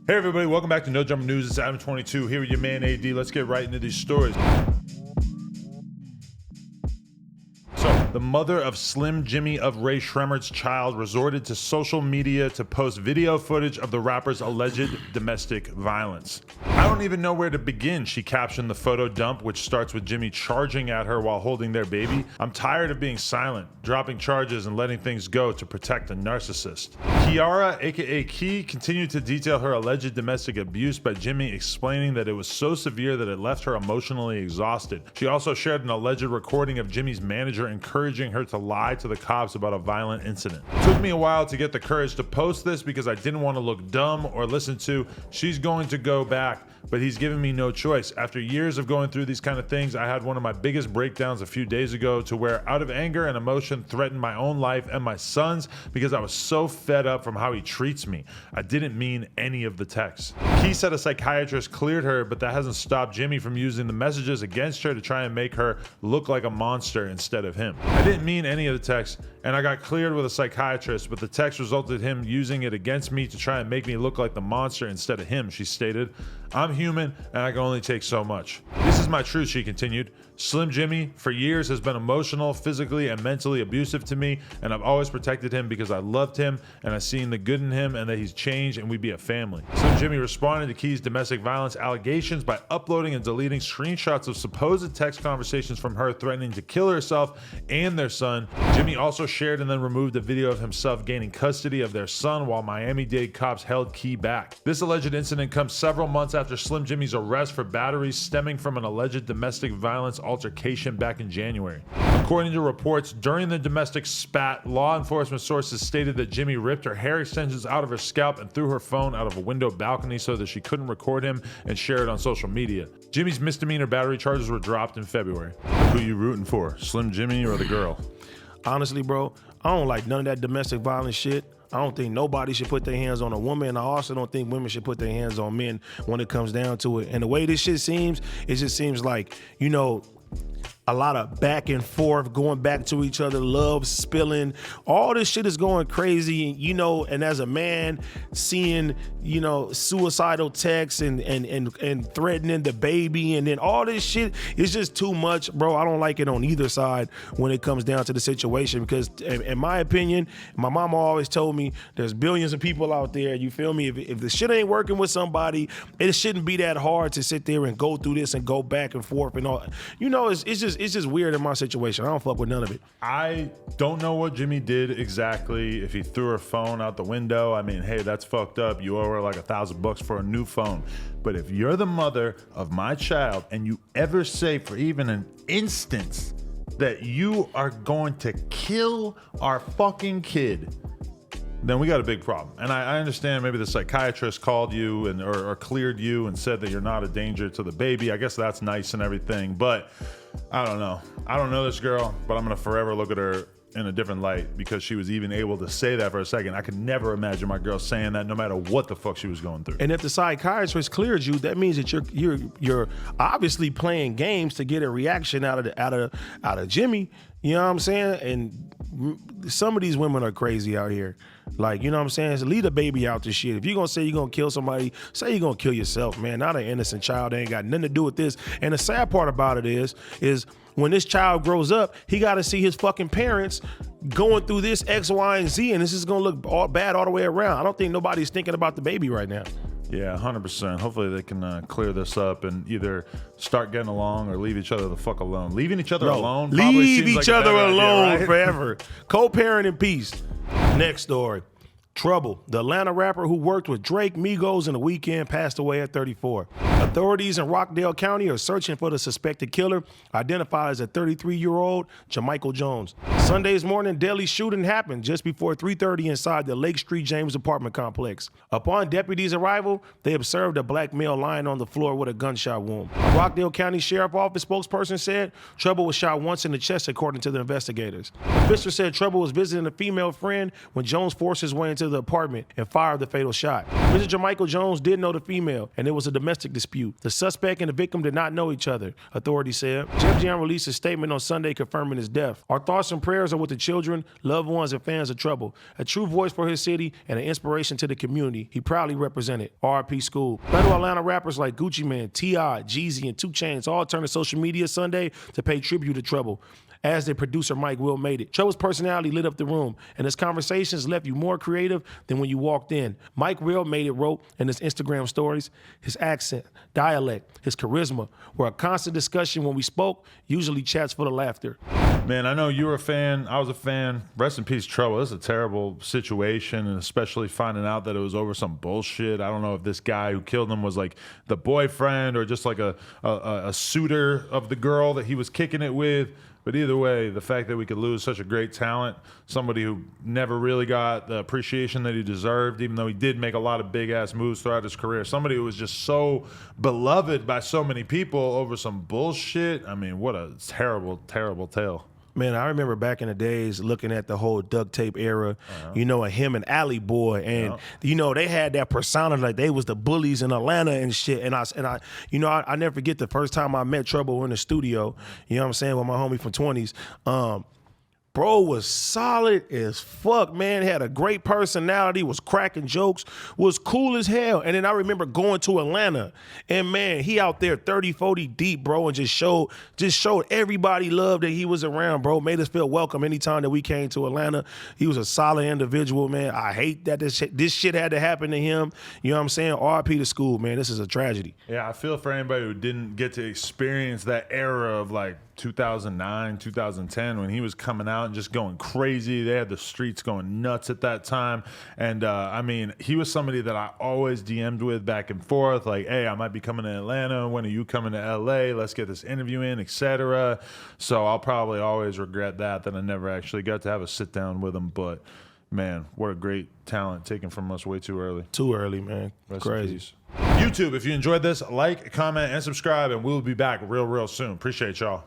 Hey everybody, welcome back to No Jumper News. It's Adam22 here with your man AD. Let's get right into these stories. So, the mother of Slim Jxmmi of Ray Shremmer's child resorted to social media to post video footage of the rapper's alleged domestic violence. I don't even know where to begin, she captioned the photo dump, which starts with Jxmmi charging at her while holding their baby. I'm tired of being silent, dropping charges and letting things go to protect a narcissist. Kiara, aka Key, continued to detail her alleged domestic abuse by Jxmmi explaining that it was so severe that it left her emotionally exhausted. She also shared an alleged recording of Jxmmi's manager encouraging her to lie to the cops about a violent incident. It took me a while to get the courage to post this because I didn't want to look dumb or listen to "she's going to go back, but he's given me no choice." After years of going through these kind of things, I had one of my biggest breakdowns a few days ago to where out of anger and emotion threatened my own life and my son's because I was so fed up from how he treats me. I didn't mean any of the texts. Key said a psychiatrist cleared her, but that hasn't stopped Jxmmi from using the messages against her to try and make her look like a monster instead of him. I didn't mean any of the texts, and I got cleared with a psychiatrist, but the text resulted in him using it against me to try and make me look like the monster instead of him, she stated. I'm human, and I can only take so much. This is my truth, she continued. Slim Jxmmi, for years, has been emotional, physically, and mentally abusive to me, and I've always protected him because I loved him, and I've seen the good in him, and that he's changed, and we'd be a family. Slim Jxmmi responded to Key's domestic violence allegations by uploading and deleting screenshots of supposed text conversations from her threatening to kill herself and their son. Jxmmi also shared and then removed a video of himself gaining custody of their son while Miami-Dade cops held Key back. This alleged incident comes several months after Slim Jxmmi's arrest for batteries stemming from an alleged domestic violence altercation back in January. According to reports, during the domestic spat, law enforcement sources stated that Jxmmi ripped her hair extensions out of her scalp and threw her phone out of a window balcony so that she couldn't record him and share it on social media. Jxmmi's misdemeanor battery charges were dropped in February. Who you rooting for, Slim Jxmmi or the girl? Honestly, bro, I don't like none of that domestic violence shit. I don't think nobody should put their hands on a woman, and I also don't think women should put their hands on men when it comes down to it. And the way this shit seems, it just seems like, you know, a lot of back and forth, going back to each other, love spilling. All this shit is going crazy, you know, and as a man, seeing, you know, suicidal texts and threatening the baby, and then all this shit is just too much, bro. I don't like it on either side when it comes down to the situation because, in my opinion, my mama always told me there's billions of people out there, you feel me? If the shit ain't working with somebody, it shouldn't be that hard to sit there and go through this and go back and forth and all. You know, it's just weird in my situation. I don't fuck with none of it. I don't know what Jxmmi did exactly. If he threw her phone out the window, I mean, hey, that's fucked up. You owe her like $1,000 for a new phone. But if you're the mother of my child and you ever say for even an instance that you are going to kill our fucking kid, then we got a big problem. And I understand maybe the psychiatrist called you and or cleared you and said that you're not a danger to the baby. I guess that's nice and everything, but I don't know. I don't know this girl, but I'm gonna forever look at her in a different light because she was even able to say that for a second. I could never imagine my girl saying that no matter what the fuck she was going through. And if the psychiatrist cleared you, that means that you're obviously playing games to get a reaction out of Jxmmi. You know what I'm saying? And some of these women are crazy out here. Like, you know what I'm saying? So leave the baby out this shit. If you're gonna say you're gonna kill somebody, say you're gonna kill yourself, man. Not an innocent child. They ain't got nothing to do with this. And the sad part about it is when this child grows up, he gotta see his fucking parents going through this X, Y, and Z, and this is gonna look all bad all the way around. I don't think nobody's thinking about the baby right now. Yeah, 100%. Hopefully they can clear this up and either start getting along or leave each other the fuck alone. Leaving each other alone probably leave seems each like other a bad alone idea, right? forever. Co-parent in peace. Next story. Trouble, the Atlanta rapper who worked with Drake, Migos, and The Weeknd, passed away at 34. Authorities in Rockdale County are searching for the suspected killer, identified as a 33-year-old Jamichael Jones. Sunday's morning, deadly shooting happened just before 3:30 inside the Lake Street James apartment complex. Upon deputies' arrival, they observed a black male lying on the floor with a gunshot wound. A Rockdale County Sheriff Office spokesperson said Trouble was shot once in the chest, according to the investigators. The officer said Trouble was visiting a female friend when Jones forced his way into into the apartment and fired the fatal shot. Mr. Jermichael Jones did know the female, and it was a domestic dispute. The suspect and the victim did not know each other, authorities said. Jeff Jam released a statement on Sunday confirming his death. Our thoughts and prayers are with the children, loved ones, and fans of Trouble. A true voice for his city and an inspiration to the community he proudly represented. R.I.P. School. Fellow Atlanta rappers like Gucci Mane, T.I., Jeezy, and 2 Chainz all turned to social media Sunday to pay tribute to Trouble, as their producer Mike Will made it. Trouble's personality lit up the room, and his conversations left you more creative than when you walked in. Mike Will made it wrote in his Instagram stories, his accent, dialect, his charisma were a constant discussion when we spoke, usually chats full of laughter. Man, I know you were a fan. I was a fan. Rest in peace, Trouble. This is a terrible situation, and especially finding out that it was over some bullshit. I don't know if this guy who killed him was like the boyfriend or just like a suitor of the girl that he was kicking it with. But either way, the fact that we could lose such a great talent, somebody who never really got the appreciation that he deserved, even though he did make a lot of big-ass moves throughout his career, somebody who was just so beloved by so many people over some bullshit. I mean, what a terrible, terrible tale. Man, I remember back in the days looking at the whole duct tape era, you know, and him and Alley Boy, and you know, they had that persona like they was the bullies in Atlanta and shit. And I, you know, I never forget the first time I met Trouble in the studio. You know what I'm saying, with my homie from 20s. Bro was solid as fuck, man. Had a great personality, was cracking jokes, was cool as hell. And then I remember going to Atlanta, and man, he out there 30, 40 deep, bro, and just showed everybody love that he was around, bro. Made us feel welcome anytime that we came to Atlanta. He was a solid individual, man. I hate that this shit had to happen to him. You know what I'm saying? RIP to School, man. This is a tragedy. Yeah, I feel for anybody who didn't get to experience that era of like 2009, 2010, when he was coming out and just going crazy. They had the streets going nuts at that time. And I mean, he was somebody that I always DM'd with back and forth, like, hey, I might be coming to Atlanta. When are you coming to LA? Let's get this interview in, etc. So I'll probably always regret that I never actually got to have a sit down with him. But man, what a great talent taken from us way too early. Too early, man. Rest in Crazy. peace. YouTube, if you enjoyed this, like, comment, and subscribe, and we'll be back real soon. Appreciate y'all.